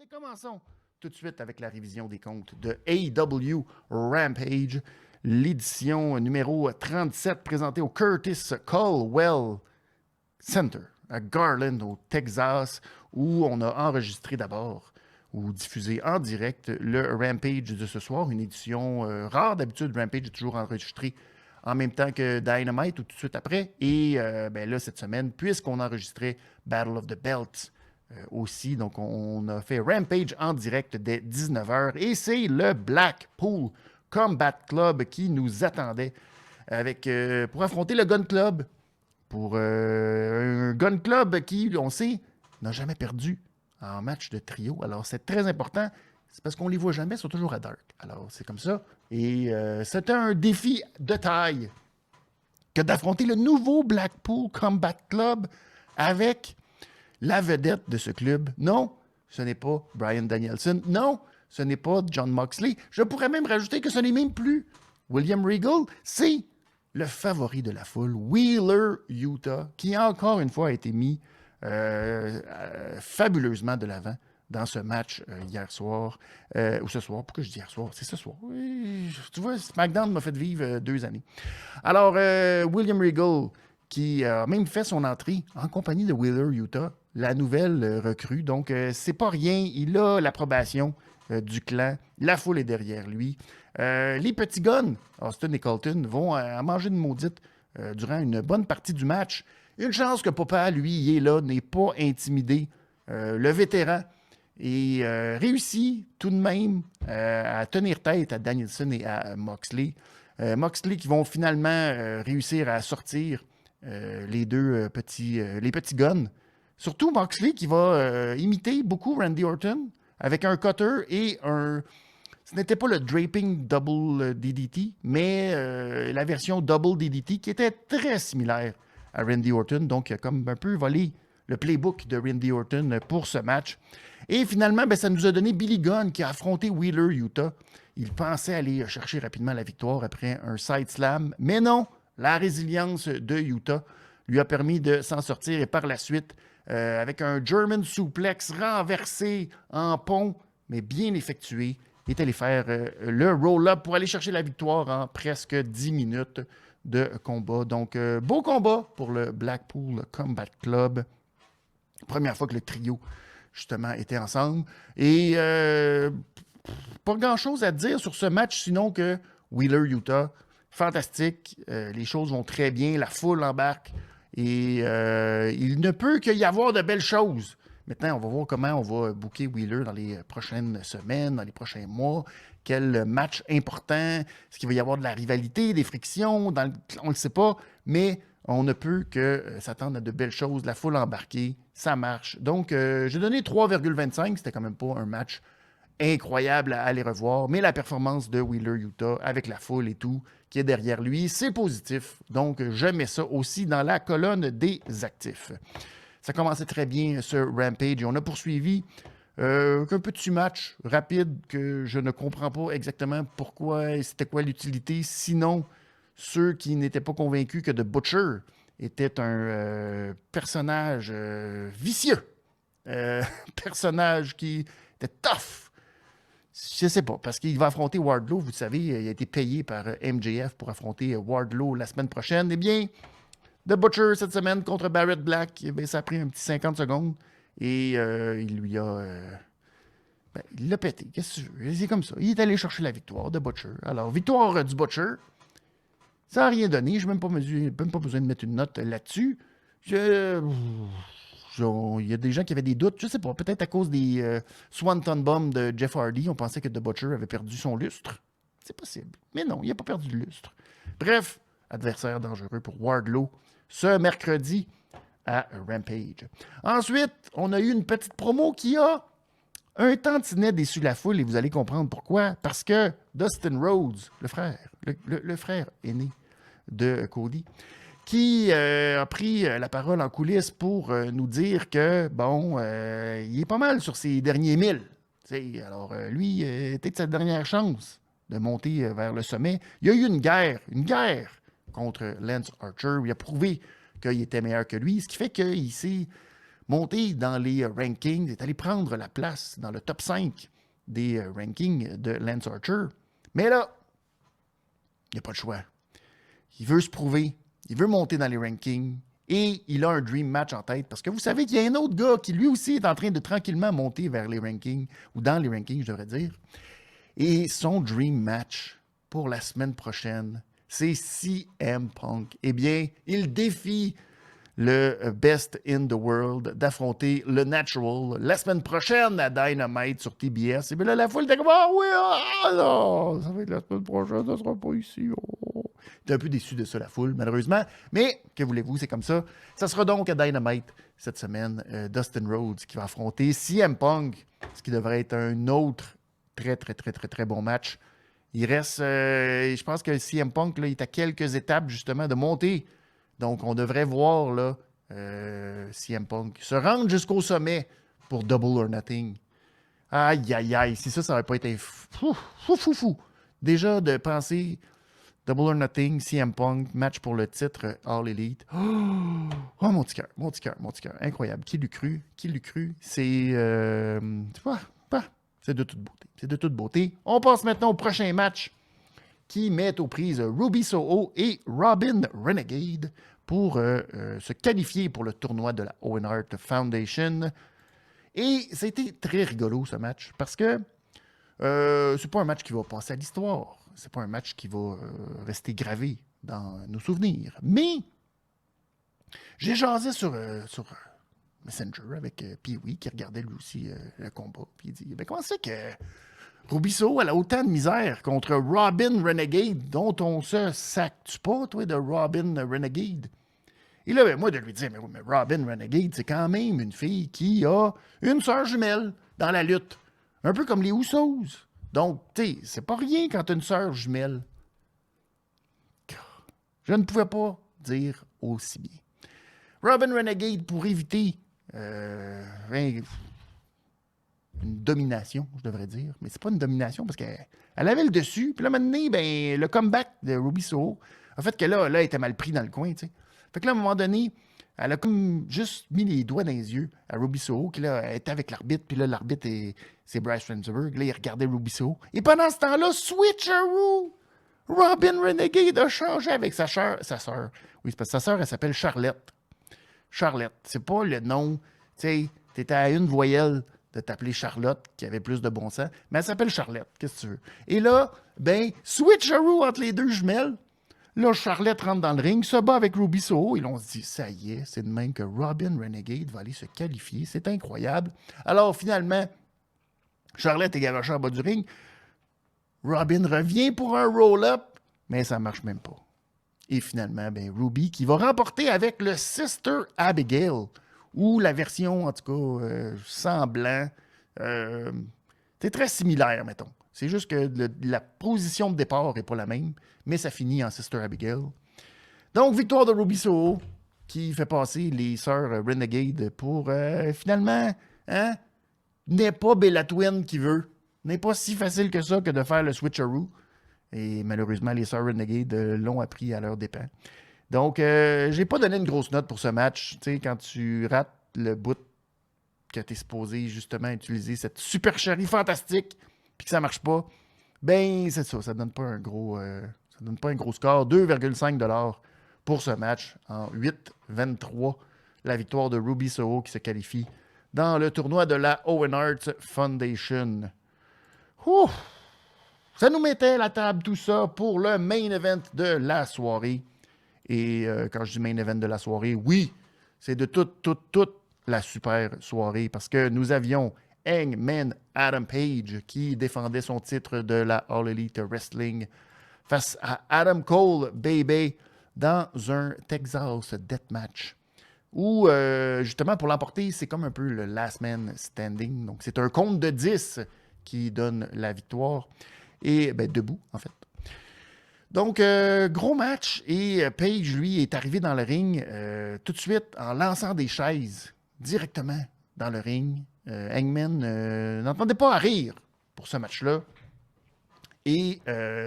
Mais commençons tout de suite avec la révision des comptes de AEW Rampage, l'édition numéro 37 présentée au Curtis Caldwell Center à Garland, au Texas, où on a enregistré d'abord ou diffusé en direct le Rampage de ce soir, une édition rare. D'habitude, Rampage est toujours enregistré en même temps que Dynamite ou tout de suite après. Et ben là, cette semaine, puisqu'on enregistrait Battle of the Belts aussi, donc on a fait Rampage en direct dès 19h. Et c'est le Blackpool Combat Club qui nous attendait avec, pour affronter le Gun Club. Pour un Gun Club qui, on sait, n'a jamais perdu en match de trio. Alors, c'est très important. C'est parce qu'on ne les voit jamais, ils sont toujours à Dark. Alors, c'est comme ça. Et c'était un défi de taille que d'affronter le nouveau Blackpool Combat Club avec la vedette de ce club. Non, ce n'est pas Bryan Danielson. Non, ce n'est pas Jon Moxley. Je pourrais même rajouter que ce n'est même plus William Regal. C'est le favori de la foule, Wheeler Yuta, qui encore une fois a été mis fabuleusement de l'avant dans ce match hier soir, ou ce soir, pourquoi je dis hier soir? C'est ce soir. Oui, tu vois, SmackDown m'a fait vivre 2 années. Alors, William Regal, qui a même fait son entrée en compagnie de Wheeler Yuta, la nouvelle recrue. Donc, c'est pas rien. Il a l'approbation du clan. La foule est derrière lui. Les petits guns, Austin et Colton, vont à manger une maudite durant une bonne partie du match. Une chance que Papa, lui, il est là, n'est pas intimidé. Le vétéran et réussit tout de même à tenir tête à Danielson et à Moxley. Moxley qui vont finalement réussir à sortir les petits guns. Surtout Moxley qui va imiter beaucoup Randy Orton avec un cutter et un... Ce n'était pas le Draping Double DDT, mais la version Double DDT qui était très similaire à Randy Orton. Donc, il a comme un peu volé le playbook de Randy Orton pour ce match. Et finalement, ben, ça nous a donné Billy Gunn qui a affronté Wheeler Yuta. Il pensait aller chercher rapidement la victoire après un side slam, mais non, la résilience de Yuta lui a permis de s'en sortir et par la suite, avec un German suplex renversé en pont, mais bien effectué, est allé faire le roll-up pour aller chercher la victoire en presque 10 minutes de combat. Donc, beau combat pour le Blackpool Combat Club. Première fois que le trio, justement, était ensemble. Et pas grand-chose à dire sur ce match, sinon que Wheeler Yuta, fantastique. Les choses vont très bien. La foule embarque. Et il ne peut qu'il y avoir de belles choses. Maintenant, on va voir comment on va booker Wheeler dans les prochaines semaines, dans les prochains mois. Quel match important. Est-ce qu'il va y avoir de la rivalité, des frictions? On ne le sait pas, mais on ne peut que s'attendre à de belles choses. La foule embarquée, ça marche. Donc, j'ai donné 3,25. C'était quand même pas un match incroyable à aller revoir, mais la performance de Wheeler Yuta avec la foule et tout qui est derrière lui, c'est positif. Donc, je mets ça aussi dans la colonne des actifs. Ça commençait très bien, ce Rampage, et on a poursuivi un petit match rapide que je ne comprends pas exactement pourquoi et c'était quoi l'utilité. Sinon, ceux qui n'étaient pas convaincus que The Butcher était un personnage vicieux, personnage qui était tough. Je sais pas, parce qu'il va affronter Wardlow. Vous savez, il a été payé par MJF pour affronter Wardlow la semaine prochaine. Eh bien, The Butcher cette semaine contre Barrett Black, eh bien, ça a pris un petit 50 secondes et il lui a... il l'a pété. Qu'est-ce que tu veux? C'est comme ça. Il est allé chercher la victoire, The Butcher. Alors, victoire du Butcher. Ça n'a rien donné. Je n'ai même pas besoin de mettre une note là-dessus. Il y a des gens qui avaient des doutes, je sais pas, peut-être à cause des Swanton Bomb de Jeff Hardy, on pensait que The Butcher avait perdu son lustre. C'est possible. Mais non, il n'a pas perdu de lustre. Bref, adversaire dangereux pour Wardlow ce mercredi à Rampage. Ensuite, on a eu une petite promo qui a un tantinet déçu la foule et vous allez comprendre pourquoi. Parce que Dustin Rhodes, le frère aîné de Cody, qui a pris la parole en coulisses pour nous dire que, bon, il est pas mal sur ses derniers 1000. Alors, lui, peut-être sa dernière chance de monter vers le sommet. Il y a eu une guerre contre Lance Archer, où il a prouvé qu'il était meilleur que lui, ce qui fait qu'il s'est monter dans les rankings, est allé prendre la place dans le top 5 des rankings de Lance Archer. Mais là, il n'y a pas de choix. Il veut se prouver, il veut monter dans les rankings et il a un dream match en tête parce que vous savez qu'il y a un autre gars qui lui aussi est en train de tranquillement monter vers les rankings, ou dans les rankings, je devrais dire. Et son dream match pour la semaine prochaine, c'est CM Punk. Eh bien, il défie le Best in the World d'affronter le Natural la semaine prochaine à Dynamite sur TBS. Et bien là, la foule était comme « Ah oui, non, ça va être la semaine prochaine, ça ne sera pas ici. Oh. » J'étais un peu déçu de ça, la foule, malheureusement. Mais, que voulez-vous, c'est comme ça. Ça sera donc à Dynamite cette semaine. Dustin Rhodes qui va affronter CM Punk, ce qui devrait être un autre très bon match. Il reste, je pense que CM Punk là, il est à quelques étapes justement de monter. Donc, on devrait voir là, CM Punk se rendre jusqu'au sommet pour Double or Nothing. Aïe, aïe, aïe. Si ça n'aurait pas été fou. Déjà, de penser Double or Nothing, CM Punk, match pour le titre All Elite. Oh, mon petit cœur. Incroyable. Qui l'eût cru? C'est c'est de toute beauté. On passe maintenant au prochain match qui met aux prises Ruby Soho et Robin Renegade pour se qualifier pour le tournoi de la Owen Hart Foundation. Et c'était très rigolo ce match parce que c'est pas un match qui va passer à l'histoire. C'est pas un match qui va rester gravé dans nos souvenirs. Mais j'ai jasé sur Messenger avec Pee-Wee qui regardait lui aussi le combat. Puis il dit comment c'est que Ruby Soho, elle a autant de misère contre Robin Renegade, dont on se sac-tu pas, toi, de Robin Renegade? Et là, ben, moi, de lui dire, mais Robin Renegade, c'est quand même une fille qui a une sœur jumelle dans la lutte. Un peu comme les Usos. Donc, tu sais, c'est pas rien quand t'as une sœur jumelle. Je ne pouvais pas dire aussi bien. Robin Renegade, pour éviter une domination, je devrais dire. Mais c'est pas une domination parce qu'elle avait le dessus. Puis là, maintenant, ben, le comeback de Ruby Soho a fait que là, elle était mal pris dans le coin, tu sais. Fait que là, à un moment donné, elle a comme juste mis les doigts dans les yeux à Ruby Soho, qui là, était avec l'arbitre. Puis là, l'arbitre, c'est Bryce Remsburg. Là, il regardait Ruby Soho. Et pendant ce temps-là, switcheroo! Robin Renegade a changé avec sa sœur. Oui, c'est parce que sa sœur, elle s'appelle Charlotte. Charlotte. C'est pas le nom. Tu sais, t'étais à une voyelle de t'appeler Charlotte, qui avait plus de bon sens, mais elle s'appelle Charlotte, qu'est-ce que tu veux. Et là, ben, switcheroo entre les deux jumelles. Là, Charlotte rentre dans le ring, se bat avec Ruby Soho, et là, on se dit, ça y est, c'est de même que Robin Renegade va aller se qualifier, c'est incroyable. Alors, finalement, Charlotte est garochée en bas du ring, Robin revient pour un roll-up, mais ça marche même pas. Et finalement, ben, Ruby qui va remporter avec le Sister Abigail, ou la version, en tout cas, semblant. C'est très similaire, mettons. C'est juste que la position de départ n'est pas la même, mais ça finit en Sister Abigail. Donc, victoire de Ruby Soho, qui fait passer les sœurs Renegade pour, finalement, n'est pas Bella Twin qui veut. N'est pas si facile que ça que de faire le switcheroo. Et malheureusement, les sœurs Renegade l'ont appris à leur dépens. Donc, j'ai pas donné une grosse note pour ce match. Tu sais, quand tu rates le bout que tu es supposé justement utiliser cette supercherie fantastique, puis que ça marche pas, ben c'est ça. Ça donne pas un gros score. 2,5$ pour ce match en 8-23. La victoire de Ruby Soho qui se qualifie dans le tournoi de la Owen Hart Foundation. Ouh! Ça nous mettait la table, tout ça, pour le main event de la soirée. Et quand je dis main event de la soirée, oui, c'est de toute la super soirée parce que nous avions Hangman Adam Page qui défendait son titre de la All Elite Wrestling face à Adam Cole, baby, dans un Texas Deathmatch. Où, justement, pour l'emporter, c'est comme un peu le last man standing. Donc, c'est un compte de 10 qui donne la victoire. Et, ben, debout, en fait. Donc, gros match. Et Page, lui, est arrivé dans le ring tout de suite en lançant des chaises directement dans le ring. Hangman n'entendait pas à rire pour ce match-là. Et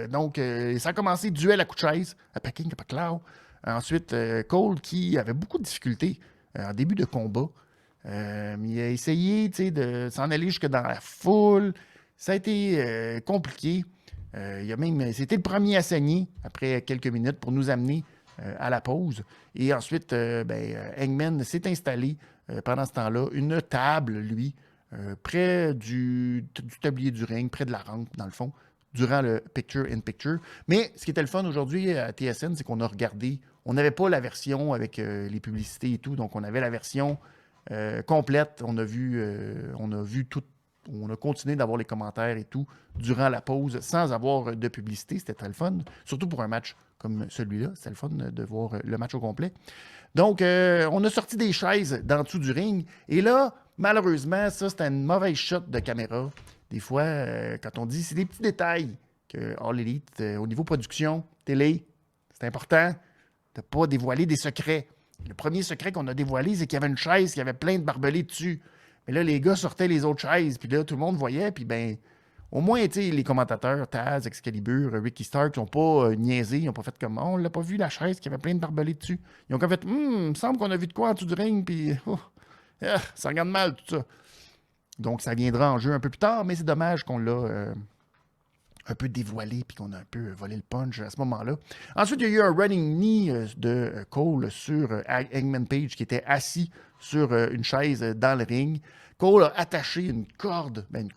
donc, ça a commencé duel à coups de chaise, à packing, à paclao. Ensuite, Cole, qui avait beaucoup de difficultés en début de combat, Il a essayé de s'en aller jusque dans la foule. Ça a été compliqué. C'était le premier à saigner après quelques minutes pour nous amener à la pause. Et ensuite, Hangman s'est installé pendant ce temps-là, une table, lui, près du tablier du ring, près de la rampe, dans le fond, durant le picture-in-picture. Mais ce qui était le fun aujourd'hui à TSN, c'est qu'on a regardé, on n'avait pas la version avec les publicités et tout, donc on avait la version complète. On a vu tout. On a continué d'avoir les commentaires et tout durant la pause sans avoir de publicité. C'était très le fun. Surtout pour un match comme celui-là. C'était le fun de voir le match au complet. Donc, on a sorti des chaises dans le dessous du ring. Et là, malheureusement, ça, c'était une mauvaise shot de caméra. Des fois, quand on dit, c'est des petits détails que All Elite, au niveau production, télé, c'est important de ne pas dévoiler des secrets. Le premier secret qu'on a dévoilé, c'est qu'il y avait une chaise qui avait plein de barbelés dessus. Mais là, les gars sortaient les autres chaises, puis là, tout le monde voyait, puis ben, au moins, tu sais, les commentateurs, Taz, Excalibur, Ricky Stark, ils n'ont pas niaisé, ils n'ont pas fait comme, on l'a pas vu, la chaise qui avait plein de barbelés dessus. Ils ont comme fait, il me semble qu'on a vu de quoi en dessous du ring, puis ça regarde mal, tout ça. Donc, ça viendra en jeu un peu plus tard, mais c'est dommage qu'on l'a un peu dévoilé, puis qu'on a un peu volé le punch à ce moment-là. Ensuite, il y a eu un running knee de Cole sur Hangman Page, qui était assis sur une chaise dans le ring. Cole a attaché une corde, une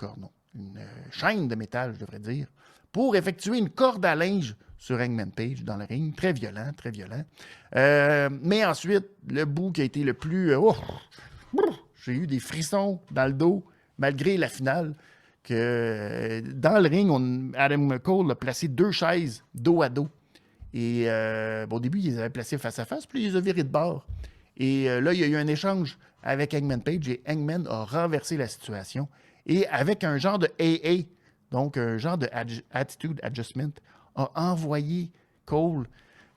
chaîne de métal, je devrais dire, pour effectuer une corde à linge sur Hangman Page dans le ring. Très violent, très violent. Mais ensuite, le bout qui a été le plus... j'ai eu des frissons dans le dos, malgré la finale, que dans le ring, Adam Cole a placé 2 chaises dos à dos. Et au début, il les avait placées face à face, puis il les a virées de bord. Et là, il y a eu un échange avec Hangman Page et Hangman a renversé la situation. Et avec un genre de AA, donc un genre de attitude adjustment, a envoyé Cole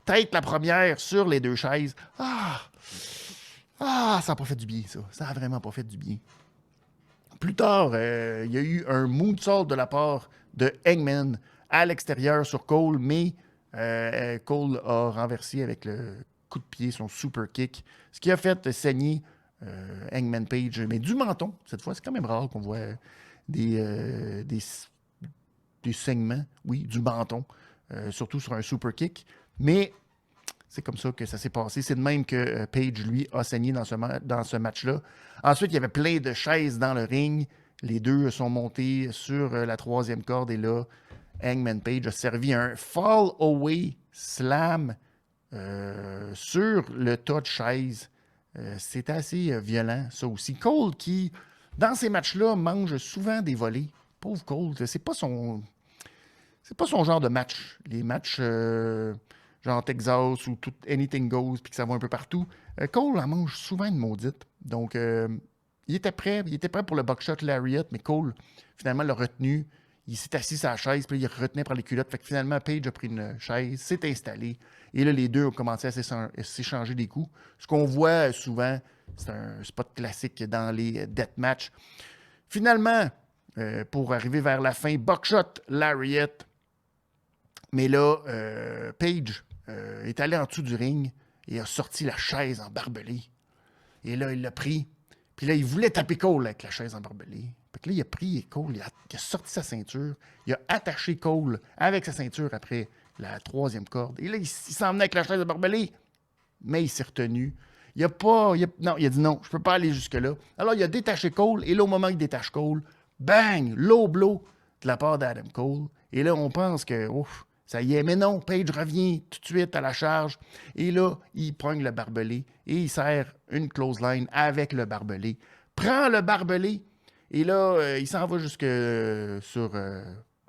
tête la première sur les 2 chaises. Ça n'a pas fait du bien, ça. Ça n'a vraiment pas fait du bien. Plus tard, il y a eu un moonsault de la part de Hangman à l'extérieur sur Cole, mais Cole a renversé avec le coup de pied son super kick, ce qui a fait saigner Hangman Page, mais du menton. Cette fois, c'est quand même rare qu'on voit des saignements, oui, du menton, surtout sur un super kick. Mais c'est comme ça que ça s'est passé. C'est de même que Page, lui, a saigné dans ce match-là. Ensuite, il y avait plein de chaises dans le ring. Les deux sont montés sur la 3e corde. Et là, Hangman Page a servi un fall away slam sur le tas de chaises. C'était assez violent, ça aussi. Cole, qui, dans ces matchs-là, mange souvent des volées. Pauvre Cole, c'est pas son genre de match. Les matchs... genre Texas ou tout Anything Goes, puis que ça va un peu partout. Cole en mange souvent une maudite. Donc, il était prêt pour le buckshot Lariat, mais Cole, finalement, l'a retenu. Il s'est assis sur la chaise, puis il retenait par les culottes. Fait que finalement, Page a pris une chaise, s'est installé, et là, les deux ont commencé à s'échanger des coups. Ce qu'on voit souvent, c'est un spot classique dans les deathmatch. Finalement, pour arriver vers la fin, buckshot Lariat. Mais là, Page est allé en dessous du ring et a sorti la chaise en barbelé. Et là, il l'a pris. Puis là, il voulait taper Cole avec la chaise en barbelé. Fait que là, il a pris Cole, il a sorti sa ceinture. Il a attaché Cole avec sa ceinture après la 3e corde. Et là, il s'en venait avec la chaise en barbelé. Mais il s'est retenu. Il a dit non, je ne peux pas aller jusque-là. Alors, il a détaché Cole. Et là, au moment où il détache Cole, bang, low blow de la part d'Adam Cole. Et là, on pense que, ça y est, mais non, Page revient tout de suite à la charge. Et là, il pogne le barbelé et il serre une clothesline avec le barbelé. Prend le barbelé et là, il s'en va jusque sur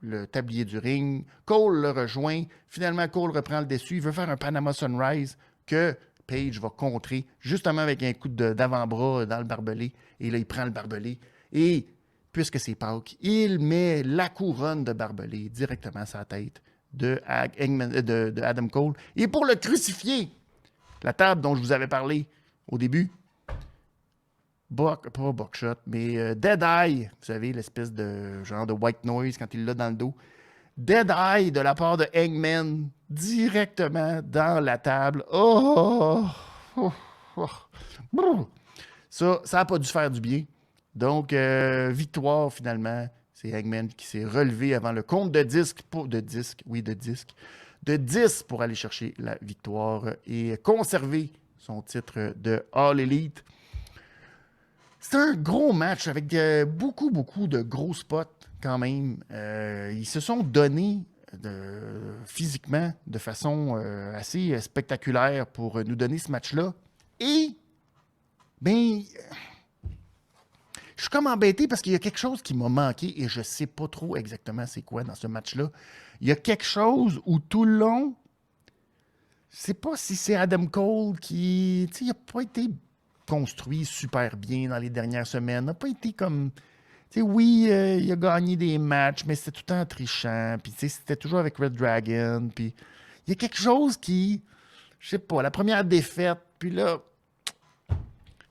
le tablier du ring. Cole le rejoint. Finalement, Cole reprend le dessus. Il veut faire un Panama Sunrise que Page va contrer justement avec un coup d'avant-bras dans le barbelé. Et là, il prend le barbelé et, puisque c'est Pâques, il met la couronne de barbelé directement à sa tête de Adam Cole. Et pour le crucifier, la table dont je vous avais parlé au début, pas Buckshot, mais Dead Eye, vous savez, l'espèce de genre de white noise quand il l'a dans le dos. Dead Eye de la part de Hangman directement dans la table. Ça n'a pas dû faire du bien. Donc, victoire finalement. C'est Hangman qui s'est relevé avant le compte de disque. De 10 pour aller chercher la victoire et conserver son titre de All Elite. C'est un gros match avec beaucoup de gros spots quand même. Ils se sont donnés physiquement de façon assez spectaculaire pour nous donner ce match-là. Et, ben, je suis comme embêté parce qu'il y a quelque chose qui m'a manqué et je ne sais pas trop exactement c'est quoi dans ce match-là. Il y a quelque chose où tout le long, je ne sais pas si c'est Adam Cole qui, tu sais, il n'a pas été construit super bien dans les dernières semaines. Il n'a pas été comme, tu sais, oui, il a gagné des matchs, mais c'était tout le temps trichant. Puis, tu sais, c'était toujours avec Red Dragon. Puis, il y a quelque chose qui, je sais pas, la première défaite, puis là,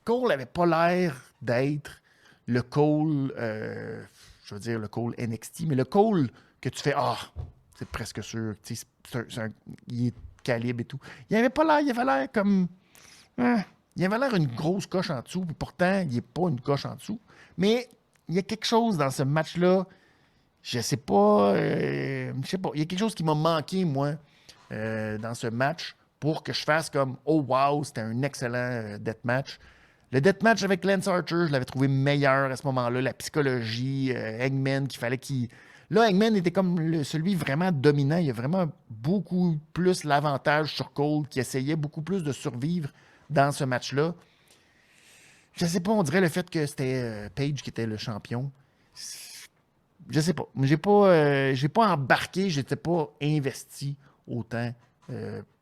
Cole n'avait pas l'air d'être le Cole, je veux dire le Cole NXT, mais le Cole que tu fais, c'est presque sûr, tu sais, il est calibre et tout. Il avait pas l'air, il avait l'air comme, il avait l'air une grosse coche en dessous, puis pourtant, il n'est pas une coche en dessous. Mais il y a quelque chose dans ce match-là, je sais pas, il y a quelque chose qui m'a manqué, moi, dans ce match, pour que je fasse comme, oh wow, c'était un excellent deathmatch. Le deathmatch avec Lance Archer, je l'avais trouvé meilleur à ce moment-là. La psychologie, Hangman, qu'il fallait qu'il... Là, Hangman était comme celui vraiment dominant. Il a vraiment beaucoup plus l'avantage sur Cole, qui essayait beaucoup plus de survivre dans ce match-là. Je sais pas, on dirait le fait que c'était Page qui était le champion. Je sais pas. J'ai pas embarqué, j'étais pas investi autant.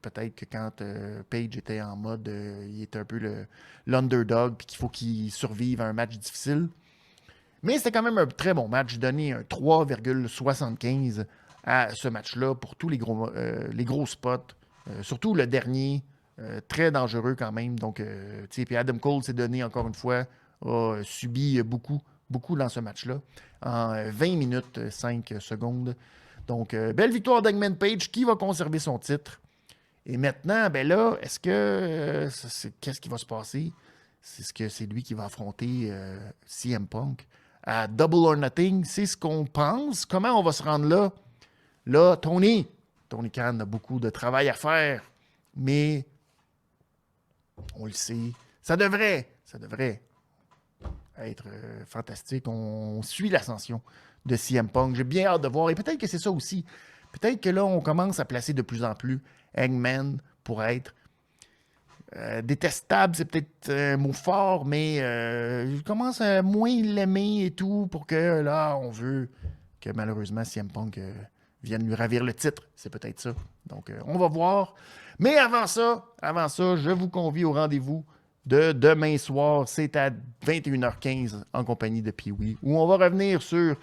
Peut-être que quand Page était en mode, il était un peu l'underdog, puis qu'il faut qu'il survive à un match difficile. Mais c'était quand même un très bon match. J'ai donné un 3,75 à ce match-là pour tous les gros spots. Surtout le dernier, très dangereux quand même. Donc, puis Adam Cole s'est donné encore une fois, a subi beaucoup dans ce match-là. En 20 minutes, 5 secondes. Donc, belle victoire d'Hangman Page qui va conserver son titre. Et maintenant, ben là, est-ce que qu'est-ce qui va se passer? C'est que c'est lui qui va affronter CM Punk à Double or Nothing. C'est ce qu'on pense. Comment on va se rendre là? Là, Tony Khan a beaucoup de travail à faire, mais on le sait. Ça devrait être fantastique. On suit l'ascension de CM Punk. J'ai bien hâte de voir. Et peut-être que c'est ça aussi. Peut-être que là, on commence à placer de plus en plus Hangman pour être détestable. C'est peut-être un mot fort, mais je commence à moins l'aimer et tout pour que là, on veut que malheureusement CM Punk vienne lui ravir le titre. C'est peut-être ça. Donc, on va voir. Mais avant ça, je vous convie au rendez-vous de demain soir. C'est à 21h15 en compagnie de Pee-Wee, où on va revenir sur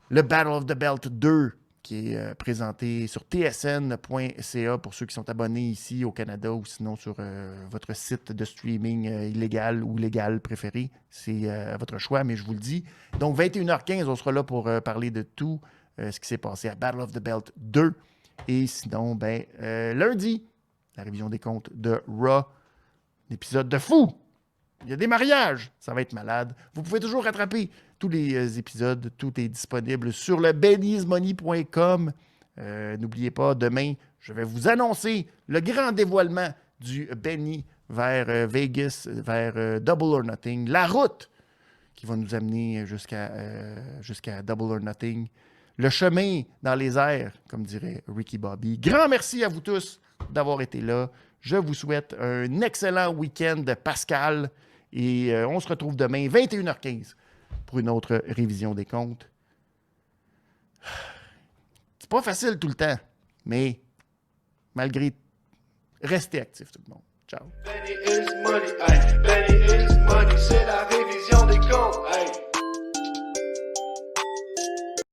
le Battle of the Belt 2 qui est présenté sur tsn.ca pour ceux qui sont abonnés ici au Canada ou sinon sur votre site de streaming illégal ou légal préféré. C'est à votre choix, mais je vous le dis. Donc, 21h15, on sera là pour parler de tout ce qui s'est passé à Battle of the Belt 2. Et sinon, lundi, la révision des comptes de Raw. Un épisode de fou! Il y a des mariages! Ça va être malade. Vous pouvez toujours rattraper tous les épisodes. Tout est disponible sur le Benny'sMoney.com. N'oubliez pas, demain, je vais vous annoncer le grand dévoilement du Benny vers Vegas, vers Double or Nothing. La route qui va nous amener jusqu'à Double or Nothing. Le chemin dans les airs, comme dirait Ricky Bobby. Grand merci à vous tous d'avoir été là. Je vous souhaite un excellent week-end pascal. Et on se retrouve demain, 21h15, pour une autre révision des comptes. C'est pas facile tout le temps, mais malgré, restez actifs tout le monde. Ciao. Benny is money, c'est la révision des comptes.